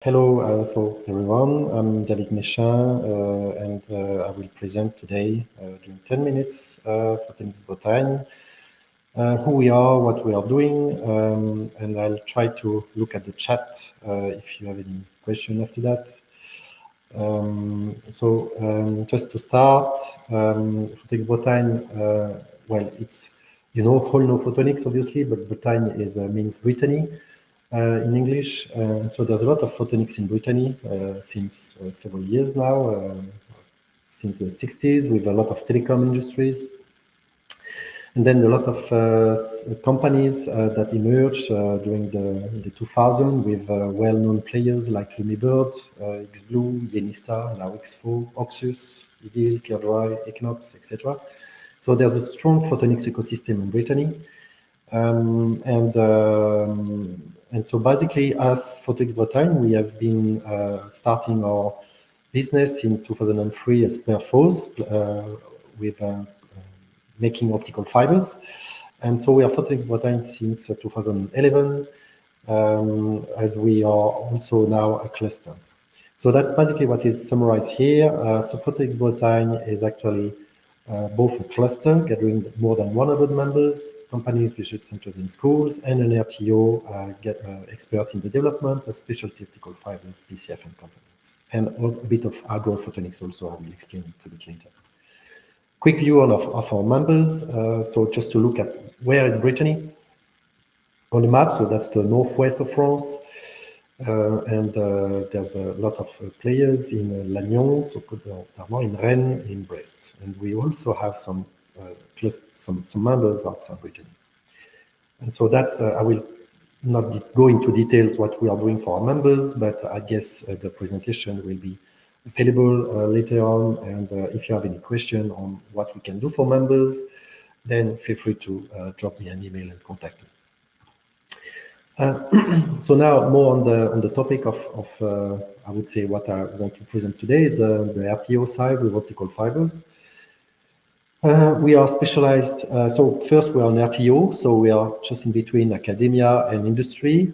Hello, everyone, I'm David Méchin, and I will present today during 10 minutes Photonics Bretagne, who we are, what we are doing, and I'll try to look at the chat if you have any question after that. Just to start, Photonics Bretagne, well, it's, all know Photonics obviously, but Bretagne means Brittany. In English. So there's a lot of photonics in Brittany since several years now, since the 60s, with a lot of telecom industries. And then a lot of companies that emerged during the 2000 with well-known players like Lumibird, XBlue, Yenista, now Xfo, Oxus, Ideal, Keyerdry, Equinox, etc. So there's a strong photonics ecosystem in Brittany. And so basically, as Photonics Bretagne, we have been starting our business in 2003 as Perfos with making optical fibers. And so we are Photonics Bretagne since 2011, as we are also now a cluster. So that's basically what is summarized here. So Photonics Bretagne is actually both a cluster gathering more than 100 members, companies, research centers, and schools, and an RTO expert in the development of specialty optical fibers, PCF, and companies. And a bit of agrophotonics also, I will explain it a bit later. Quick view of our members. So just to look at where is Brittany on the map. So that's the northwest of France. There's a lot of players in Lannion, so in Rennes, in Brest. And we also have some members outside Brittany. And so that's, I will not go into details what we are doing for our members, but I guess the presentation will be available later on. And if you have any question on what we can do for members, then feel free to drop me an email and contact me. So now more on the topic of I would say what I want to present today is the RTO side with optical fibers. We are specialized. So first we are an RTO, so we are just in between academia and industry.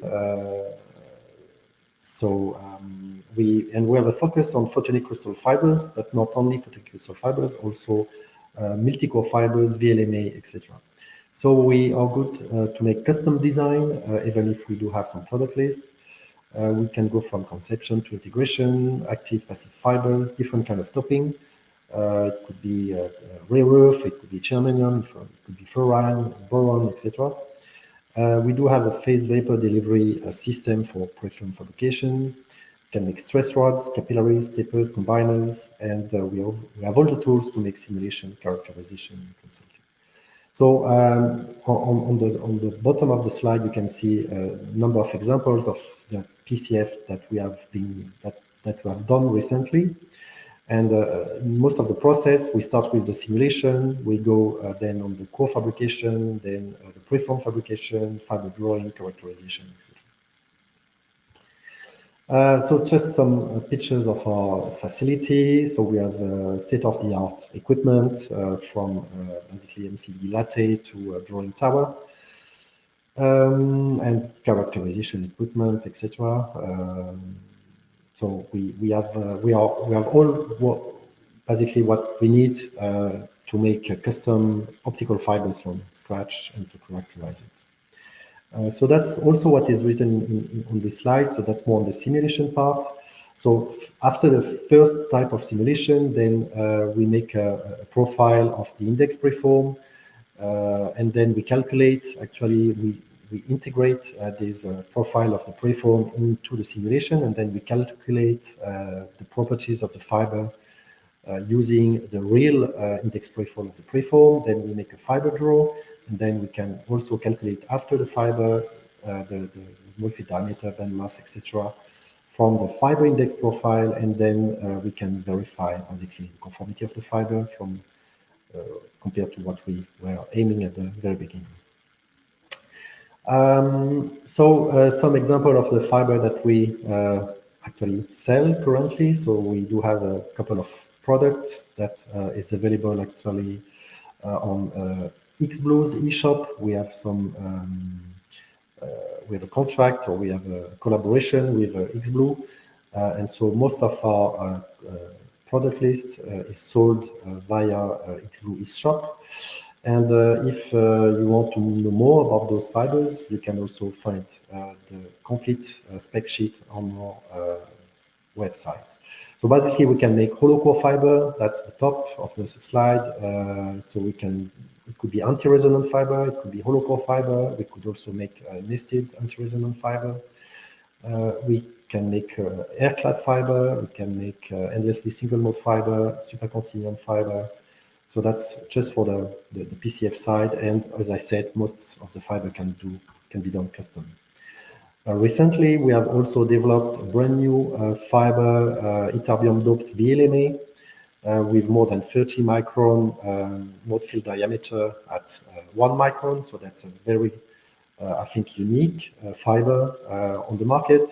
We have a focus on photonic crystal fibers, but not only photonic crystal fibers, also multi-core fibers, VLMA, etc. So we are good to make custom design, even if we do have some product list. We can go from conception to integration, active, passive fibers, different kind of topping. It could be rare earth, it could be germanium, it could be fluorine, boron, etc. We do have a phase vapor delivery system for preform fabrication. We can make stress rods, capillaries, tapers, combiners, and we have all the tools to make simulation, characterization, and consulting. So on the bottom of the slide, you can see a number of examples of the PCF that we have done recently. And in most of the process, we start with the simulation, we go then on the core fabrication, then the preform fabrication, fiber drawing, characterization, etc. So just some pictures of our facility. So we have state-of-the-art equipment from basically MCD latte to a drawing tower, and characterization equipment, etc. So we have all basically what we need to make custom optical fibers from scratch and to characterize it. So that's also what is written on this slide. So that's more on the simulation part. So after the first type of simulation, then we make a profile of the index preform, and then we calculate. Actually, we integrate this profile of the preform into the simulation, and then we calculate the properties of the fiber using the real index preform of the preform. Then we make a fiber draw. And then we can also calculate after the fiber, the multi diameter, band mass, etc., from the fiber index profile, and then we can verify basically the conformity of the fiber from compared to what we were aiming at the very beginning. Some example of the fiber that we actually sell currently. So we do have a couple of products that is available actually on XBlue's eShop. We have we have a contract, or we have a collaboration with XBlue, And so most of our product list is sold via XBlue eShop. And if you want to know more about those fibers, you can also find the complete spec sheet on our website. So basically, we can make hollow core fiber. That's the top of the slide. So it could be anti-resonant fiber, it could be hollow core fiber. We could also make nested anti-resonant fiber. We can make air-clad fiber. We can make endlessly single mode fiber, supercontinuum fiber. So that's just for the PCF side. And as I said, most of the fiber can be done custom. Recently, we have also developed a brand new fiber ytterbium doped VLMA with more than 30 micron mode field diameter at 1 micron. So that's a very, I think, unique fiber on the market.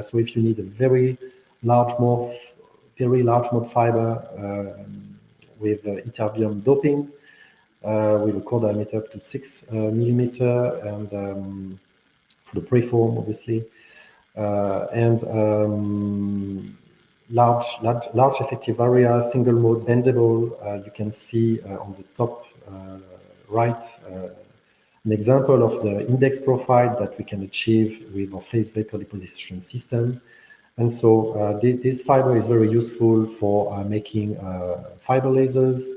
So if you need a very large mode fiber with ytterbium doping, with a core diameter up to 6 millimeter, and for the preform, obviously, and large effective area, single mode bendable. You can see on the top right an example of the index profile that we can achieve with our phase vapor deposition system. And so this fiber is very useful for making fiber lasers,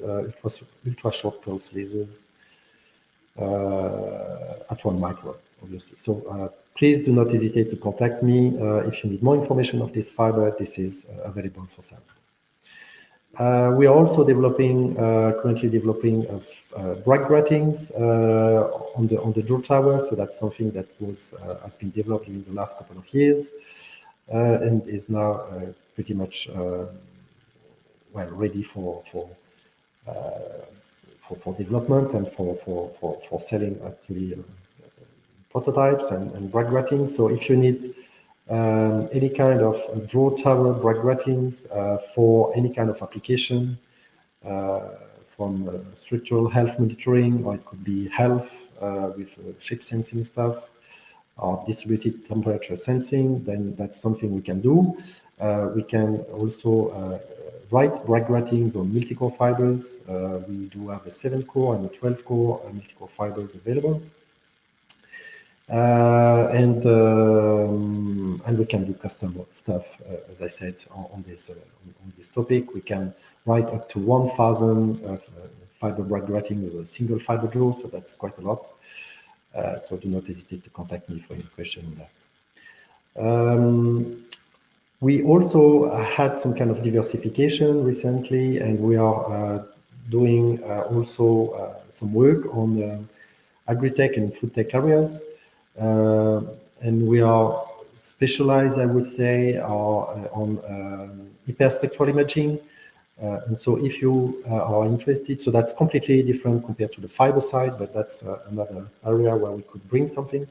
ultra short pulse lasers at 1 micron, obviously. So please do not hesitate to contact me if you need more information of this fiber. This is available for sample. We are also currently developing bright gratings on the draw tower. So that's something that has been developed in the last couple of years and is now pretty much ready for development and for selling actually prototypes and bright gratings. So if you need any kind of draw tower bright gratings for any kind of application, from structural health monitoring, or it could be health with shape sensing stuff, or distributed temperature sensing, then that's something we can do. We can also write bright gratings on multi-core fibers. We do have a 7-core and a 12-core multi-core fibers available. And we can do custom stuff, as I said, on this topic. We can write up to 1,000 fiber bright grating with a single fiber draw, so that's quite a lot. So do not hesitate to contact me for any question on that. We also had some kind of diversification recently, and we are doing also some work on agri-tech and food tech areas. And we are specialized, I would say, on hyperspectral imaging. And so if you are interested, so that's completely different compared to the fiber side, but that's another area where we could bring something.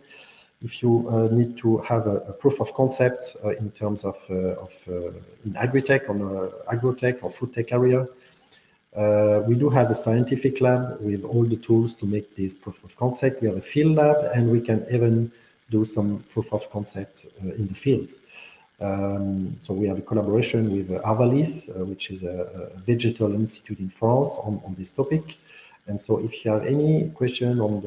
If you need to have a proof of concept in terms of in agri-tech, on agrotech or food tech area, we do have a scientific lab with all the tools to make this proof of concept. We have a field lab, and we can even do some proof of concept in the field. So we have a collaboration with Arvalis, which is a vegetal institute in France on this topic. And so if you have any question on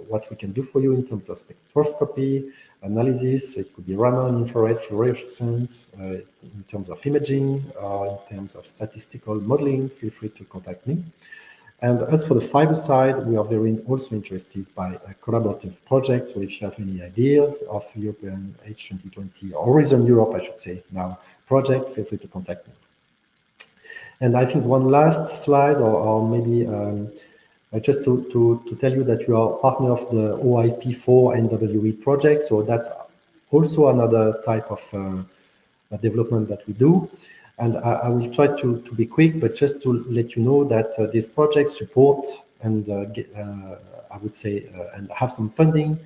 what we can do for you in terms of spectroscopy, analysis, it could be Raman, infrared, fluorescence, in terms of imaging, or in terms of statistical modeling, feel free to contact me. And as for the fiber side, we are also interested by collaborative projects. So if you have any ideas of European H2020 or Horizon Europe, I should say now, project, feel free to contact me. And I think one last slide, or maybe just to tell you that you are partner of the OIP4 NWE project. So that's also another type of development that we do. And I will try to be quick, but just to let you know that this project support and I would say and have some funding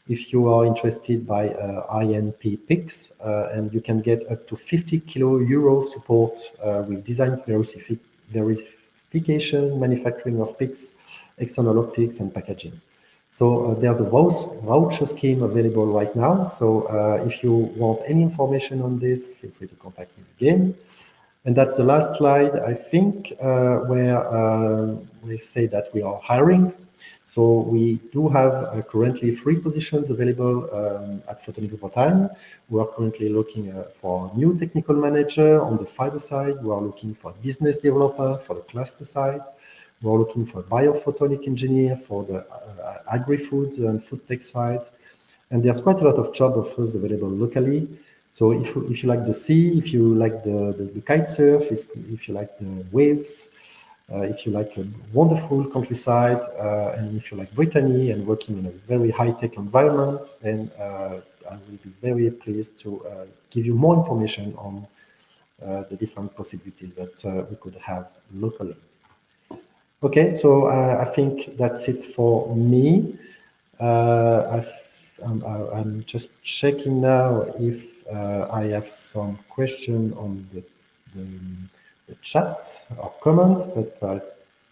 if you are interested by INP PICs, and you can get up to 50 euro support with design verification, manufacturing of PICs, external optics, and packaging. So there's a voucher scheme available right now. So if you want any information on this, feel free to contact me again. And that's the last slide, I think, where we say that we are hiring. So we do have currently 3 positions available at Photonics Bretagne. We are currently looking for a new technical manager on the fiber side. We are looking for a business developer for the cluster side. We are looking for a biophotonic engineer for the agri-food and food tech side. And there's quite a lot of job offers available locally. So if you like the sea, if you like the kite surf, if you like the waves, if you like a wonderful countryside, and if you like Brittany and working in a very high-tech environment, then I will be very pleased to give you more information on the different possibilities that we could have locally. Okay, so I think that's it for me. I'm just checking now if I have some question on the chat or comment, but I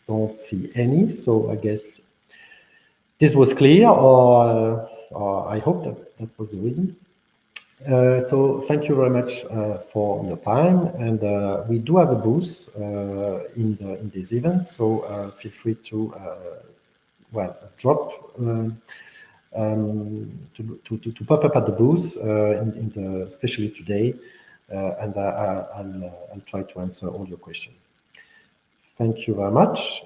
don't see any. So I guess this was clear, or I hope that was the reason. So thank you very much for your time, and we do have a booth in this event. So feel free to drop. To pop up at the booth in the especially today, and I'll try to answer all your questions. Thank you very much.